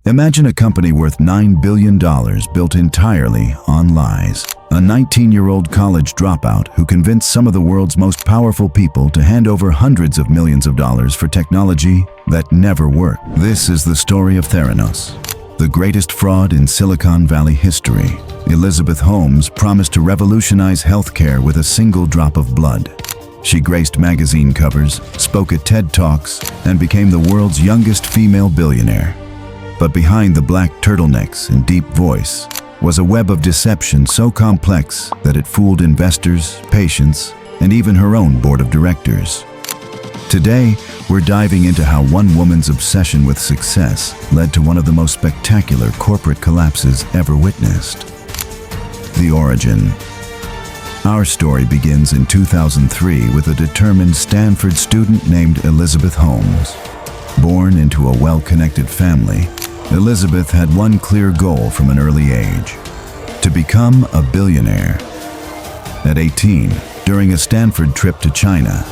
Imagine a company worth $9 billion built entirely on lies. A 19-year-old college dropout who convinced some of the world's most powerful people to hand over hundreds of millions of dollars for technology that never worked. This is the story of Theranos, the greatest fraud in Silicon Valley history. Elizabeth Holmes promised to revolutionize healthcare with a single drop of blood. She graced magazine covers, spoke at TED Talks, and became the world's youngest female billionaire. But behind the black turtlenecks and deep voice was a web of deception so complex that it fooled investors, patients, and even her own board of directors. Today, we're diving into how one woman's obsession with success led to one of the most spectacular corporate collapses ever witnessed. The origin. Our story begins in 2003 with a determined Stanford student named Elizabeth Holmes. Born into a well-connected family, Elizabeth had one clear goal from an early age: to become a billionaire. At 18, during a Stanford trip to China,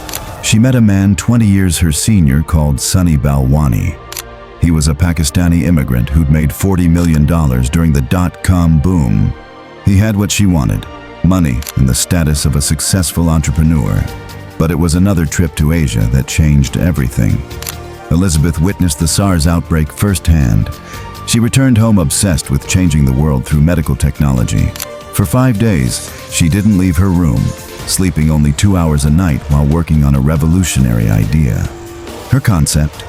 she met a man 20 years her senior called Sunny Balwani. He was a Pakistani immigrant who'd made $40 million during the dot-com boom. He had what she wanted: money and the status of a successful entrepreneur. But it was another trip to Asia that changed everything. Elizabeth witnessed the SARS outbreak firsthand. She returned home obsessed with changing the world through medical technology. For 5 days, she didn't leave her room, sleeping only 2 hours a night while working on a revolutionary idea. Her concept: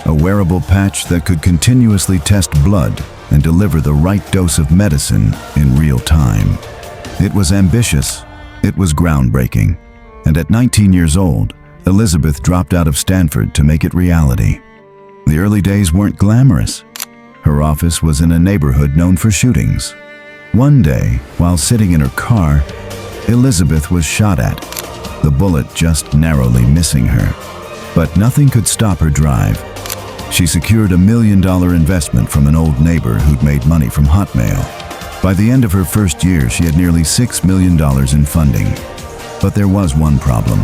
a wearable patch that could continuously test blood and deliver the right dose of medicine in real time. It was ambitious, it was groundbreaking, and at 19 years old, Elizabeth dropped out of Stanford to make it reality. The early days weren't glamorous. Her office was in a neighborhood known for shootings. One day, while sitting in her car, Elizabeth was shot at, the bullet just narrowly missing her. But nothing could stop her drive. She secured $1 million investment from an old neighbor who'd made money from Hotmail. By the end of her first year, she had nearly $6 million in funding. But there was one problem.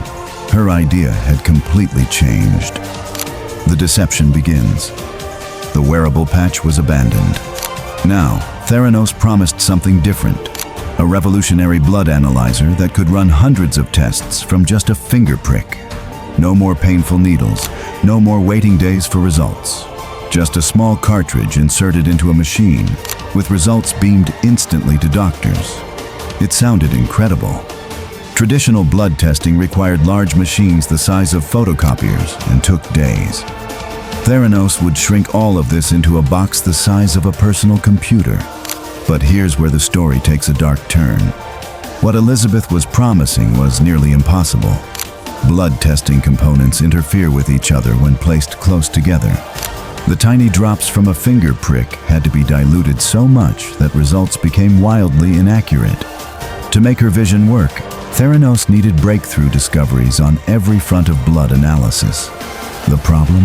Her idea had completely changed. The deception begins. The wearable patch was abandoned. Now, Theranos promised something different: a revolutionary blood analyzer that could run hundreds of tests from just a finger prick. No more painful needles, no more waiting days for results. Just a small cartridge inserted into a machine, with results beamed instantly to doctors. It sounded incredible. Traditional blood testing required large machines the size of photocopiers and took days. Theranos would shrink all of this into a box the size of a personal computer. But here's where the story takes a dark turn. What Elizabeth was promising was nearly impossible. Blood testing components interfere with each other when placed close together. The tiny drops from a finger prick had to be diluted so much that results became wildly inaccurate. To make her vision work, Theranos needed breakthrough discoveries on every front of blood analysis. The problem?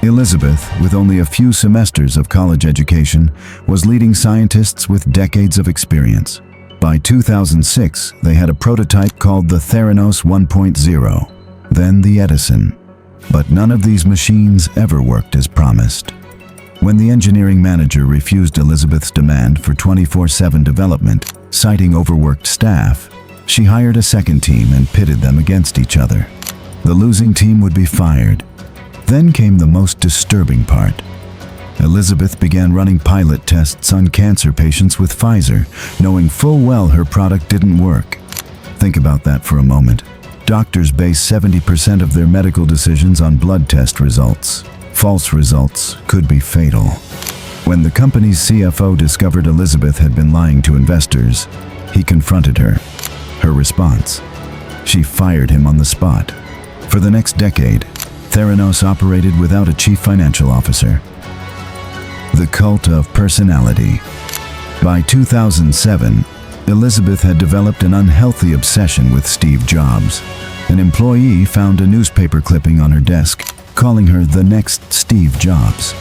Elizabeth, with only a few semesters of college education, was leading scientists with decades of experience. By 2006, they had a prototype called the Theranos 1.0, then the Edison. But none of these machines ever worked as promised. When the engineering manager refused Elizabeth's demand for 24/7 development, citing overworked staff, she hired a second team and pitted them against each other. The losing team would be fired. Then came the most disturbing part. Elizabeth began running pilot tests on cancer patients with Pfizer, knowing full well her product didn't work. Think about that for a moment. Doctors base 70% of their medical decisions on blood test results. False results could be fatal. When the company's CFO discovered Elizabeth had been lying to investors, he confronted her. Her response: she fired him on the spot. For the next decade, Theranos operated without a chief financial officer. The cult of personality. By 2007, Elizabeth had developed an unhealthy obsession with Steve Jobs. An employee found a newspaper clipping on her desk, calling her the next Steve Jobs.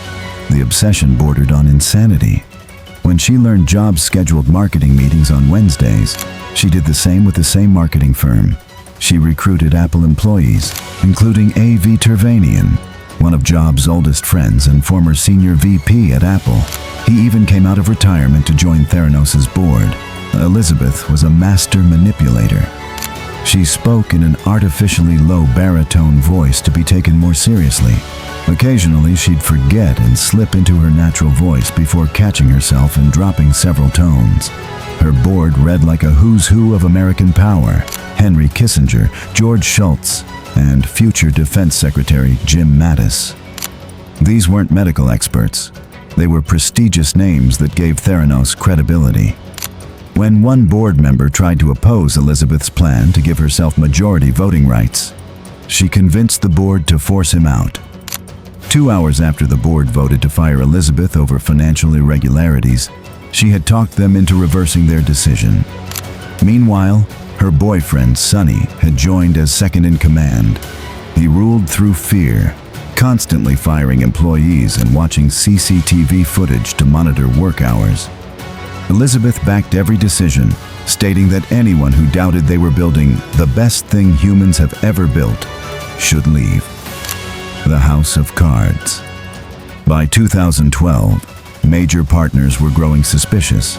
The obsession bordered on insanity. When she learned Jobs scheduled marketing meetings on Wednesdays, she did the same with the same marketing firm. She recruited Apple employees, including A.V. Tervanian, one of Jobs' oldest friends and former senior VP at Apple. He even came out of retirement to join Theranos' board. Elizabeth was a master manipulator. She spoke in an artificially low baritone voice to be taken more seriously. Occasionally, she'd forget and slip into her natural voice before catching herself and dropping several tones. Her board read like a who's who of American power: Henry Kissinger, George Shultz, and future Defense Secretary Jim Mattis. These weren't medical experts. They were prestigious names that gave Theranos credibility. When one board member tried to oppose Elizabeth's plan to give herself majority voting rights, she convinced the board to force him out. 2 hours after the board voted to fire Elizabeth over financial irregularities, she had talked them into reversing their decision. Meanwhile, her boyfriend, Sonny, had joined as second in command. He ruled through fear, constantly firing employees and watching CCTV footage to monitor work hours. Elizabeth backed every decision, stating that anyone who doubted they were building the best thing humans have ever built should leave. The House of Cards. By 2012, major partners were growing suspicious.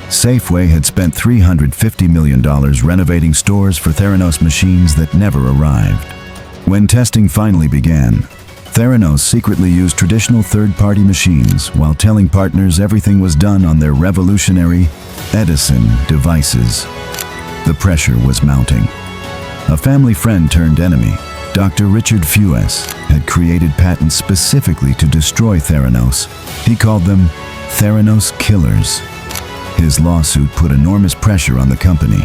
Safeway had spent $350 million renovating stores for Theranos machines that never arrived. When testing finally began, Theranos secretly used traditional third-party machines while telling partners everything was done on their revolutionary Edison devices. The pressure was mounting. A family friend turned enemy, Dr. Richard Fuess, had created patents specifically to destroy Theranos. He called them Theranos Killers. His lawsuit put enormous pressure on the company.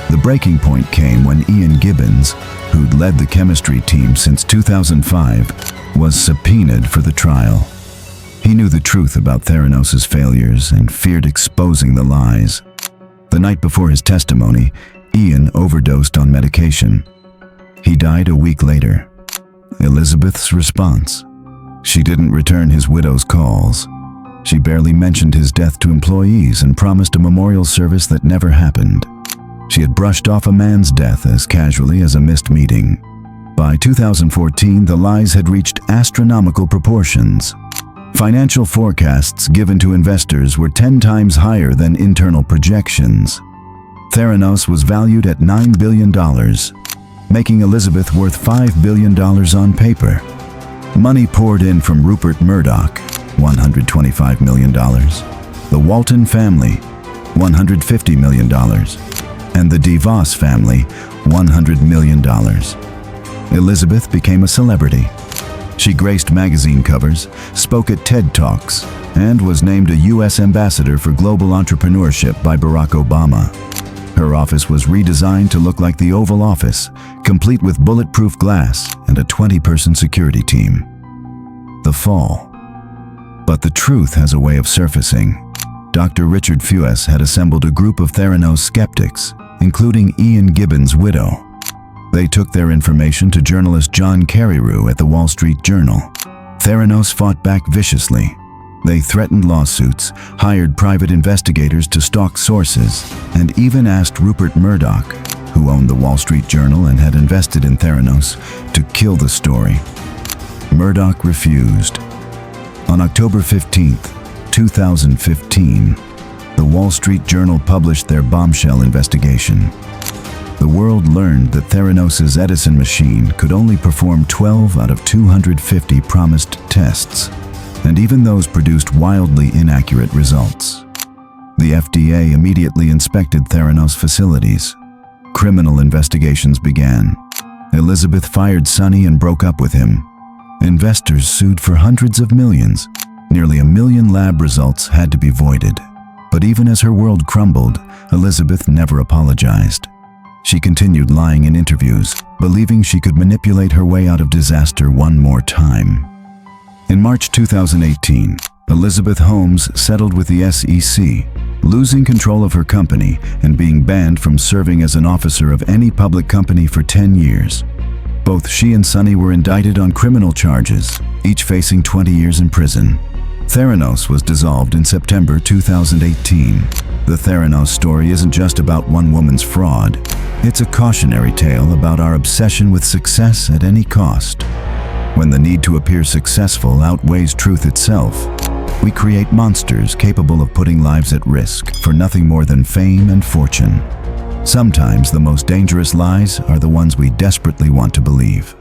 The breaking point came when Ian Gibbons, who'd led the chemistry team since 2005, was subpoenaed for the trial. He knew the truth about Theranos' failures and feared exposing the lies. The night before his testimony, Ian overdosed on medication. He died a week later. Elizabeth's response: she didn't return his widow's calls. She barely mentioned his death to employees and promised a memorial service that never happened. She had brushed off a man's death as casually as a missed meeting. By 2014, the lies had reached astronomical proportions. Financial forecasts given to investors were 10 times higher than internal projections. Theranos was valued at $9 billion, making Elizabeth worth $5 billion on paper. Money poured in from Rupert Murdoch, $125 million, the Walton family, $150 million, and the DeVos family, $100 million. Elizabeth became a celebrity. She graced magazine covers, spoke at TED Talks, and was named a U.S. ambassador for global entrepreneurship by Barack Obama. Her office was redesigned to look like the Oval Office, complete with bulletproof glass and a 20-person security team. The fall. But the truth has a way of surfacing. Dr. Richard Fuess had assembled a group of Theranos skeptics, including Ian Gibbons' widow. They took their information to journalist John Carreyrou at the Wall Street Journal. Theranos fought back viciously. They threatened lawsuits, hired private investigators to stalk sources, and even asked Rupert Murdoch, who owned the Wall Street Journal and had invested in Theranos, to kill the story. Murdoch refused. On October 15, 2015, the Wall Street Journal published their bombshell investigation. The world learned that Theranos' Edison machine could only perform 12 out of 250 promised tests, and even those produced wildly inaccurate results. The FDA immediately inspected Theranos facilities. Criminal investigations began. Elizabeth fired Sonny and broke up with him. Investors sued for hundreds of millions. Nearly 1 million lab results had to be voided. But even as her world crumbled, Elizabeth never apologized. She continued lying in interviews, believing she could manipulate her way out of disaster one more time. In March 2018, Elizabeth Holmes settled with the SEC, losing control of her company and being banned from serving as an officer of any public company for 10 years. Both she and Sonny were indicted on criminal charges, each facing 20 years in prison. Theranos was dissolved in September 2018. The Theranos story isn't just about one woman's fraud. It's a cautionary tale about our obsession with success at any cost. When the need to appear successful outweighs truth itself, we create monsters capable of putting lives at risk for nothing more than fame and fortune. Sometimes the most dangerous lies are the ones we desperately want to believe.